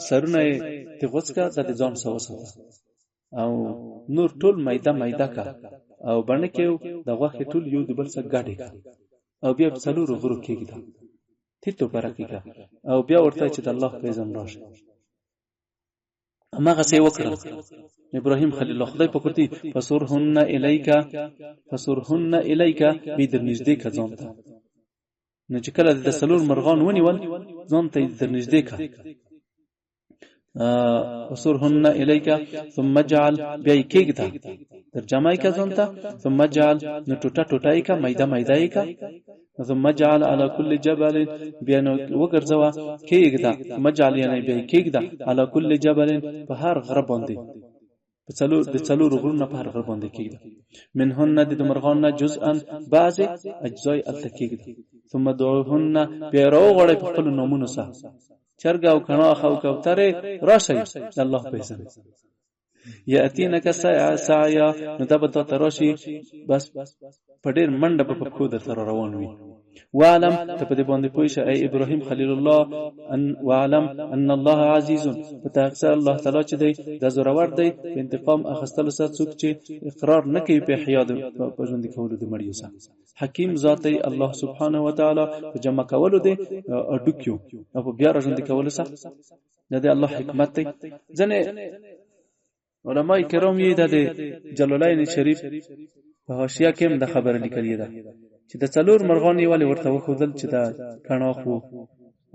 سرونه یې ته غوڅ کړه، دا د ځان سره وساته او نور ټول میده میده کا او باندې کې د غوښې ټول یو د بل سره ګډې کا او بیا په څلورو غرو کېږده تیتو پرکې کا او بیا ورته چې د الله پیغام راشه. اماغه څه وکړه ابراهیم خلیل الله خدای په کوتی فسرهن الیک به در نږدې کا ځان ته. نو چې کله د څلور مرغان ونیول ځان ته در نږدې کا فسرهن الیک ثم اجعل بیا کېږده در جمعی کا ځان ته ثم اجعل نو ټوټه ټوټه کا میده میده کا ثم اجعل على كل جبل بیا نو وګرځوا کېږده مجعل یعنی بیا کېږده على كل جبل په هر غره باندې د څلور غرونو په هر غره باندې کېږده منهن د مرغان جزءا بعض اجزاء التکېږده ثم دعوهن بیا راوغړی په خپل نومونو سره چرګ او کڼاغ او کوتره راشي د الله په اسم یاتینک سعیا نو دا به ته راشي بس په ډېر منډه په پښو در سره روان وي. وعلم ته په دې باندې پوه شه ای ابراهیم خلیل الله ان وعلم ان الله عزیز په تاسو الله تعالی چې دی د زورور دی په انتقام اخستلو سره څوک چې اقرار نه کوي په احیا په ژوند کولو د مړیو سره حکیم ذاتی الله سبحانه و تعالی په جمع کولو دی اډوکیو او په بیا ژوند کولو سره د الله حکمت دی. ځنه علماء کرام یې د جلالین شریف په حاشیه کې د خبره لیکلې ده چې د څلور مرغان یې ولې ورته وښودل چې دا کڼاغ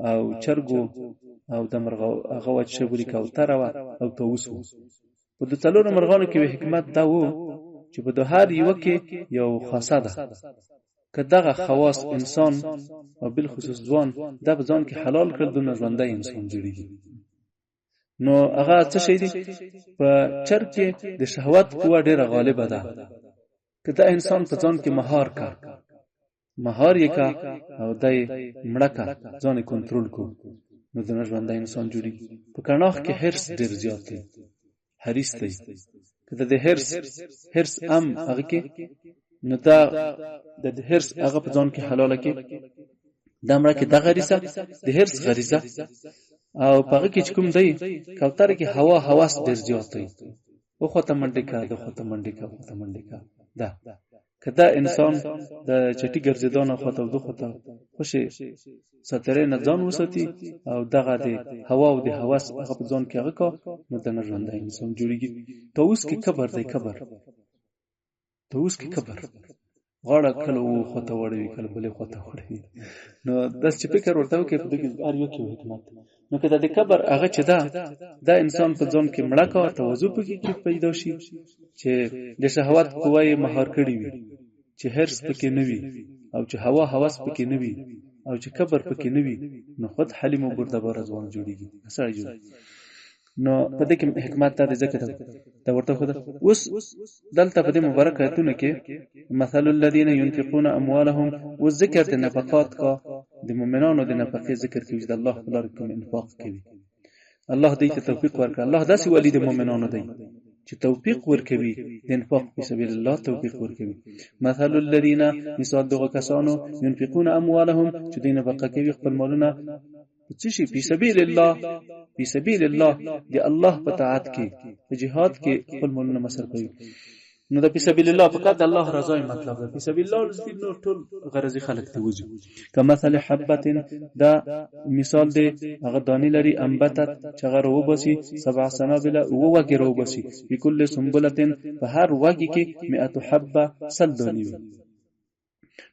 او چرګو او د مرغو هغه وچبوري کوتره او طاووس و. په د څلور مرغانو کې حکمت دا و چې په د هر یو کې یو خاصه ده که دغه خواص انسان او بالخصوص ځوان د ځان کې حلال کړل د ژوندۍ انسان جوړیږي. نو هغه څه شي دي په چرګ کې د شهوت قوه ډیره غالبه ده که دا انسان په ځان کې مهار یې کا او دای مړکا ځان کنټرول کو نو د ژوندۍ انسان جوړیږي. په کڼاغ کې هرس ډیر زیات دی، حریص دی کله د هرس هغه کې نو دا د هرس هغه په ځان کې حلاله کې د امر کې د غریزه د هرس غریزه او پغه کې کوم دی کوتره کې هواس ډیر زیات دی او خته منډه کا دا کدا انسان د چټي ګرځیدانه خته او خته خوشي ستره نه ځان وساتي او دغه د هوا او د هواس هغه په ځان کې هغه کا نو د ژوند انسان جوړیږي. توس کې کبر غاړه کله و خته وړي کله بلې خته وړي نو داس چې فکر ورته وکړي په دغه هر یو کې حکمت نو کله د کبر هغه چې دا انسان په ځان کې مړه کا توازن پکې پیدا شي چې د شهوت قوی مهار کړی وي چې هرڅ پکې نه وي او چې هواس پکې نه وي او چې کبر پکې نه وي نو خود حلیم او بردبار ځوان جوړیږي سره جوړ. نو په دې کې حکمت ته ذکر دا ورته خو اوس دلته په دې مبارک آیتونه کې مثل الذين ينفقون اموالهم والذکر د نفقات کا د مؤمنانو د نفقې ذکر کوي د الله په لار کې انفاق کوي. الله دې ته توفیق ورکړي. الله داسې ولی د مؤمنانو دی چې توفیق ورکوي د انفاق په سبیل الله توفیق ورکوي. مثل الذين مثال دغه کسانو ينفقون اموالهم چې دینه نفقه کوي خپل مالونه څه شي په سبیل الله دی الله په طاعت کې په جهاد کې خپل مالونه مصرف کوي. نو د په سبیل الله فقط الله رضا مطلب ده. په سبیل الله نو ټول غرضی خلق ته وځي. کما مثل حبه دا مثال دی هغه دانی لري انبتت چغه وبسي 7 سنابل او وګي وبسي په کل سنبلتن په هر وګي کې 100 حبه سلدونی وي.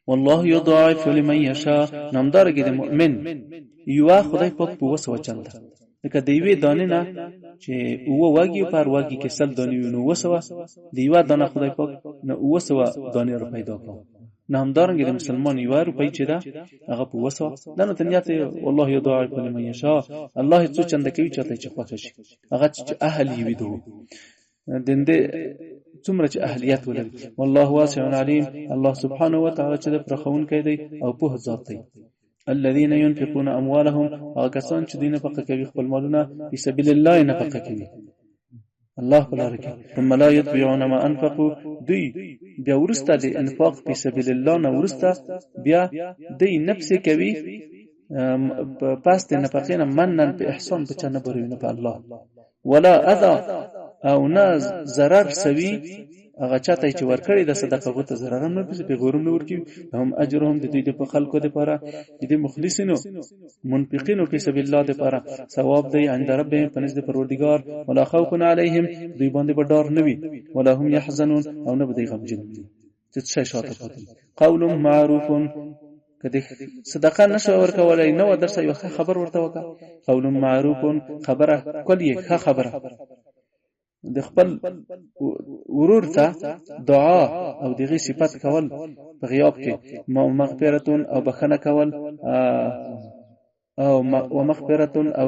والله يضاعف لمن يشاء نمدارګي د مؤمن یو خدای پاک په وسو چنده لکه د یوې دانې نه چې او واګي پر واګي کې سل دانې نو وسو د یو دانه خدای پاک نو وسو دانې رو پیدا کړ. نه همدارنګه د مسلمان یو روپۍ چې دا هغه په وسو د نو تنیات والله يضاعف لمن يشاء الله څو چنده کوي چاته چې خوښ شي هغه چې اهل وي دوه دنده څومره چې اهلیت ولري. والله واسع علیم الله سبحانه و تعالی چې د پرخون کوي او په ذات دی. الذين ينفقون اموالهم کسان چې دینه فقه کوي خپل مالونه په سبیل الله نه فقه کوي الله بلاره کې ثم لا يتبعون ما انفقوا دوی بیا ورسته د انفاق په سبیل الله نه ورسته بیا دوی نفس کوي پس د نفقینه منن په احسان په چنه بروینه په الله ولا اذى او نه ضرر سوي هغه چاته چې ورکړي د صدقه غوته ضرر نه به غورم نور کی هم اجرهم د دوی د خلکو د پاره د مخلصینو منفقینو په سبیل الله د پاره ثواب دی عند ربهم پنځ د پروردگار ولا خوف علیهم دوی باندې بډار نوي ولا هم يحزنون او نه به غمجن چې څه شاته پاتې قول معروف کله صدقه نشو ورکولای نو درسه یو خبر ورته وکا قول معروف خبره کلی ښه خبره د خپل ورور ته دعا او دغه صفات کول په غیاب کې مغفرتون او بخنه کول او مغفرتون او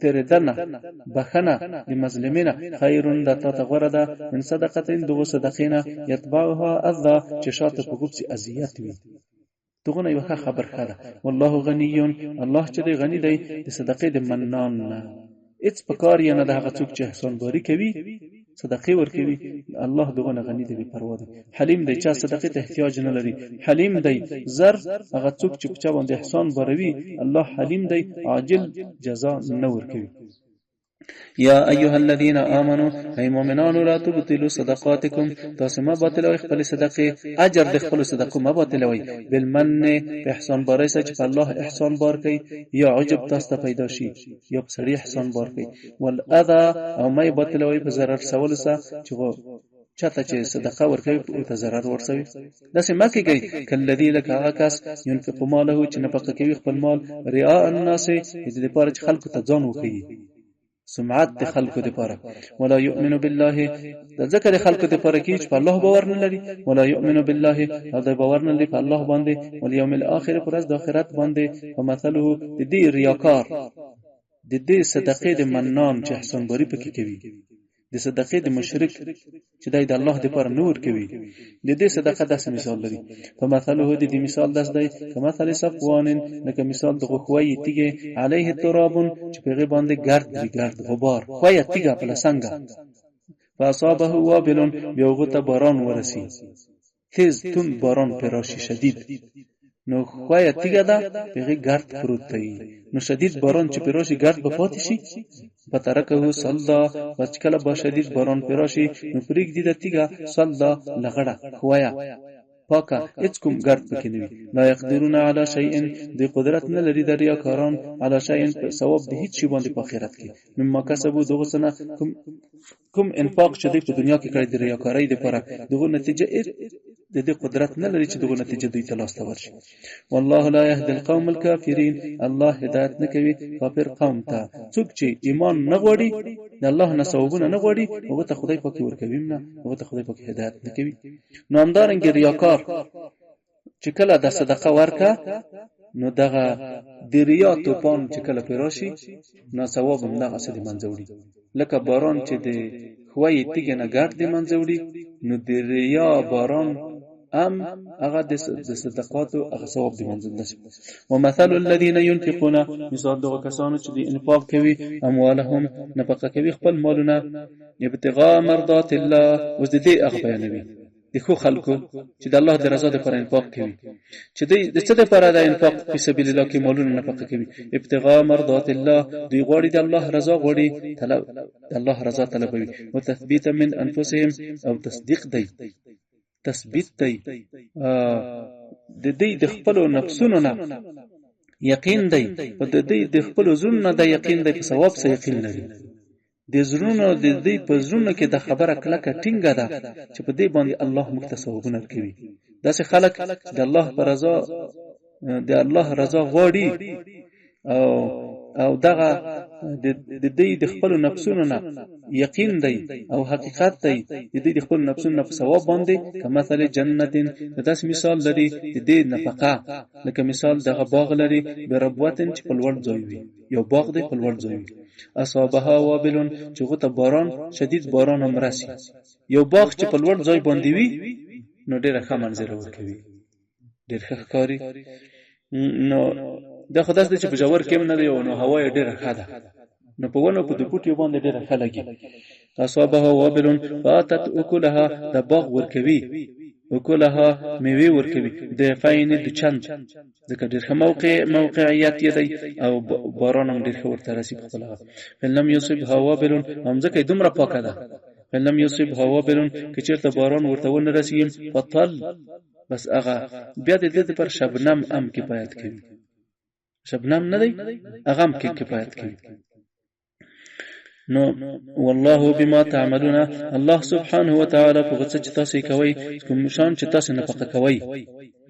تردنه بخنه لمظلمین خیرون د تغور ده من صدقتین دغه صدقینه یتبعها اذى چې شاته په ګوبسي اذیت وي دغه یو خبر خاله والله غنی الله چې دی غنی دی د صدقې د منان اڅ پکار یې نه د هغه څوک چې احسان باری کوي صدقې ورکوي الله دغه غنی دی پروا دی حلیم دی چې صدقې ته احتیاج نه لري حلیم دی زر هغه څوک چې په چا باندې احسان باروي الله حلیم دی عاجل جزاء نه ورکوي یا ایها الذين امنوا ای مؤمنانو لا تبطلوا صدقاتکم تاسو ما باطلوي خپل صدقې اجر د خپل صدقو ما باطلوي بالمن په احسان باري چې په الله احسان بار کوي یا عجب تاسو ته پیدا شي یا سړي احسان بار کوي والاذى او ما باطلوي په ضرر سوال سره چې چاته چې صدقه ورکوي او ته ضرر ورسوي داسې ما کوي کلذي لك عکس ينفق ماله چې نفقه کوي خپل مال رياء الناس دې لپاره چې خلکو ته ځان وکړي سمعت د خلکو د پاره ولا يؤمن بالله ذکر خلکو د پاره کې چې په الله باور نه لري ولا يؤمن بالله دا باور نه لري په الله باندې او یوم الاخر پر ورځ د آخرت باندې فمثله د دې ریاکار د دې صدقې د منان چې احسان بری پکې کوي د صدقې د مشرک چې د الله د پر نور کوي د دې صدقه داسې مثال لري فمثله د دې مثال داس دی کمثال صفوان لکه مثال د خوې تیګه علیه تراب چې په غی باندې ګرد غبار خوې تیګه په لسنګه فاصابه وابل بیوغه باران ورسی تیز تون باران پراشی شدید نو خوې تیګه دا په غی ګرد پروت دی نو شدید باران چې پراشي ګرد به پاتې شي پترکه صلدا وچکله با شدید باران پراشي نو پریک دي دتیګه صلدا لغړه خویا پاکه هیڅ کوم ګرد پکې نه وي لا يقدرون على شيء د قدرت نه لري د ریاکاران على شيء ثواب د هیڅ شي باندې په آخرت کې مما کسبو دغه سنه کوم انفاق چې په دنیا کې کړی د ریاکارۍ لپاره دغه نتیجه د دې قدرت نه لري چې دغه نتیجه دوی ته لاس ته ورشي والله لا يهدي القوم الكافرين الله هدایت نه کوي کافر قوم ته څوک چې ایمان نه غوړي د الله نه ثوابونه نه غوړي هغه ته خدای پاک ورکوي نه هغه ته خدای پاک هدایت نه کوي نو همدارنګ ریاکار چې کله د صدقه ورکا نو دغه د ریا توپان چې کله پیراشي نو ثواب هم دغه څه دی منځوړي لکه باران چې د خوې تیګه نه ګرد دی منځوړي نو د ریا باران هغه د صدقاتو هغه ثواب دی منځل نشي ومثل الذين ينفقون مثال دغه کسانو چې د انفاق کوي اموالهم نفقه کوي خپل مالونه ابتغاء مرضات الله وزدي اغبيانوي د خو خلکو چې د الله د رضا لپاره انفاق کوي چې د څه لپاره د انفاق په سبیل الله کې مالونه نفقه کوي ابتغاء مرضات الله دوی غواړي د الله رضا غواړي طلب د الله رضا طلبوي وتثبيت من انفسهم او تصدیق دی تثبیت دی د دې د خپل نفسونو نه یقین دی او د دې د خپل زړونو د یقین دی په ثواب سره یقین لري د زړونو د دې په زړونو کې د خبره کلکه ټینګه ده چې په دې باندې الله مکتسبونه کوي داسې خلک د الله پر رضا د الله رضا غواړي او دغه د دې د خپل نفسونو نه یقین دی او حقیقت دی د دې د خپل نفسونو په ثواب باندې کمثل جنتین داس مثال لري د دې نفقه لکه مثال دغه باغ لري بربوتن چې په لوړ ځای وي یو باغ دی په لوړ ځای وي اصابها وابل چې غته باران شدید باران هم راسي یو باغ چې په لوړ ځای باندې وي نو ډېر ښه منظر ورکوي ډېر ښه ښکاري نو دا خدای دې چې په جوړ کې نه دی او نو هوا یې ډېره ښه ده نو په ونه په د بوټي باندې ډېره ښه لګي اصابها وابل فاتت اكلها د باغ ورکوي اكلها میوه ورکوي د فاین د چند ځکه ډېر ښه موقعیت یې دی او باران هم ډېر ښه ورته رسي په خپل فلم يصبها وابل هم ځکه دومره پاکه ده فلم يصبها وابل که چېرته باران ورته ونه رسي فطل بس هغه بیا د دې پر شبنم ام کفایت کوي شبنم نه دی هغه ام کفایت کوي نو والله بما تعملون الله سبحانه وتعالى په څه چې تاسو کوي کوم شان چې تاسو نه پخه کوي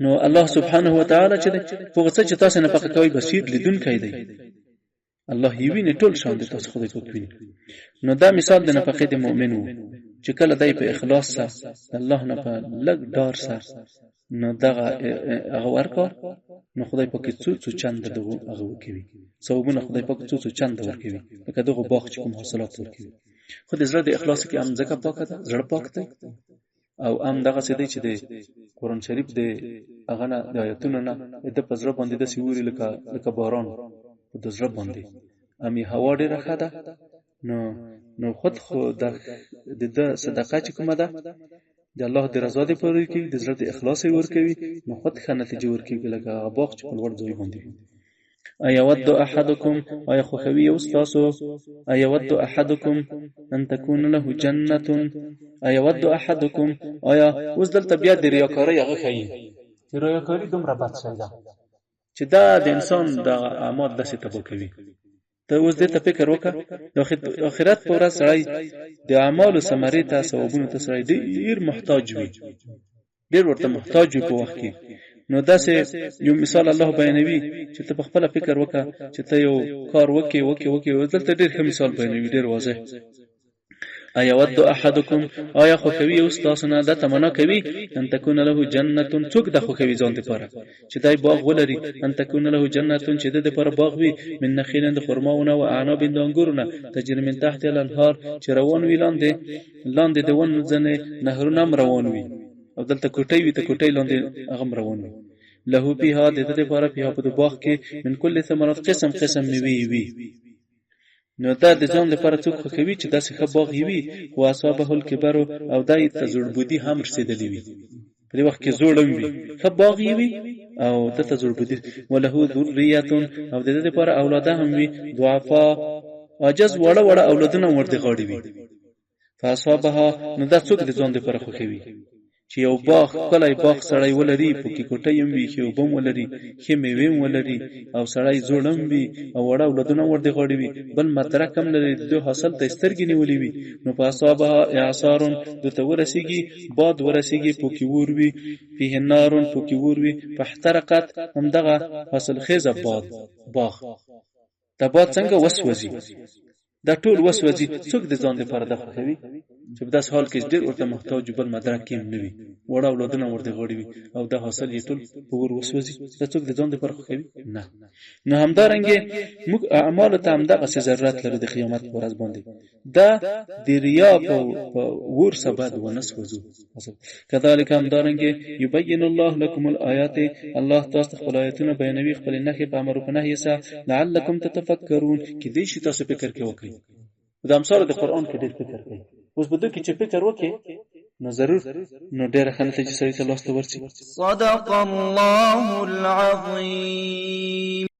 نو الله سبحانه وتعالى چې په څه چې تاسو نه پخه کوي بصیر لیدونکی دی الله یې ویني ټول شان د تاسو خدای په ویني نو دا مثال د نفقه د مؤمن وو چې کله دای په اخلاص سره الله نه په لګ ډار سره نو دغه هغه ورکړ نو خدای پاک څو چند دغه هغه کوي ثوابونه خدای پاک څو چند ورکوي لکه دغه باغ چې کوم حاصلات ورکوي خو د زړه د اخلاص کې هم ځکه پاکه ده زړه پاک دی او هم دغه څه دی چې د قرآن شریف د هغه نه د آیاتونو نه د پزړه باندې د سیوري لکه باران د زړه باندې امي هوا ډیره ښه ده نو خود خو د صدقه چې کومه ده د الله د رضا د پوره کې د زړه د اخلاص ورکوي نو خود ښه نتیجه ورکوي لکه باغ چې په لوړ ځای باندې ايود احدكم اي خوخوي استاسو ايود احدكم ان تكون له جنة ايود احدكم ايا وزدل طبيعت د ریاکاری هغه کوي ریاکاری دومره بد شي ده چې دا د انسان د اعمال داسې تبو کوي ته اوس دې ته فکر وکړه د آخرت پر ورځ سړی د اعمالو ثمرې ته ثوابونو ته سړی ډیر محتاج وي ډیر ورته محتاج وي په وخت کې نو داسې یو مثال الله بیانوي چې ته په خپل فکر وکړه چې ته یو کار وکي دلته ډیر ښه مثال بیانوي ډیر واضح ايود احدكم ايا خوخوي استاسنا د تمنا کوي ان تكون له جنة څوک د خوخوي ځان لپاره چې دای باغ ولري ان تكون له جنة چې د لپاره باغ وي من نخيل د خرماونه او اعناب د انګورونه تجري من تحت الانهار چې روان وي لاندې د ون ځنه نهرونه روان وي او دلته کوټي وي ته کوټي لاندې هغه روان وي له بها د دې لپاره په باغ کې من کل ثمرات قسم میوي وي نو دا د ځان لپاره څوک خوښوي چې داسې ښه باغ وي خو اصحابه الکبر او دای ته زړبودي هم رسیدلی وي په دې وخت کې زوړم وي ښه باغ وي او د ته زړبودي وله ذریه او د دې لپاره اولاد هم وي ضعفا عجز وړه اولادونه ورته غاړي وي فاصحابها نو دا څوک د ځان لپاره خوښوي چې یو باغ کله باغ سړی ولري پکې کوټه یم وي خو بم ولري خې میوه ولري او سړی زوړم وي او وړه ولادونه ورته غړي وي بل متره کم لري د حاصل ته سترګې نیولې وي نو په اصحابها اعصارون د تورسیږي باد ورسیږي پکې ور وي فيه نارون پکې ور وي فاحترقت هم دغه حاصل خیزه باغ د باد څنګه وسوځي دا ټول وسوځي څوک د ځان لپاره د خوښوي چې په داس حال کې ډېر ورته محتاج بل مدرک کې نه وي وړه اولادونه ورته غوړي وي او دا حاصل یې ټول په ور وسوځي دا څوک د ځان لپاره خوښوي نه نو همدارنګه موږ اعمال ته هم دغه ضرورت لري د قیامت پر ورځ باندې دا د ریا په ور سبب ونسوځو کذالک همدارنګه یبین الله لكم الآیات الله تاسو خپل آیاتونه بیانوي خپل نخې په امر په نهي سره لعلکم تتفکرون کې دې شي تاسو فکر کې وکړئ دا امثال د قران کې ډېر فکر کوي اوس بده کې چې فکر وکړي نو ضرور نو ډېر خلک چې سړی ته لاس ته ورسي صدق الله العظیم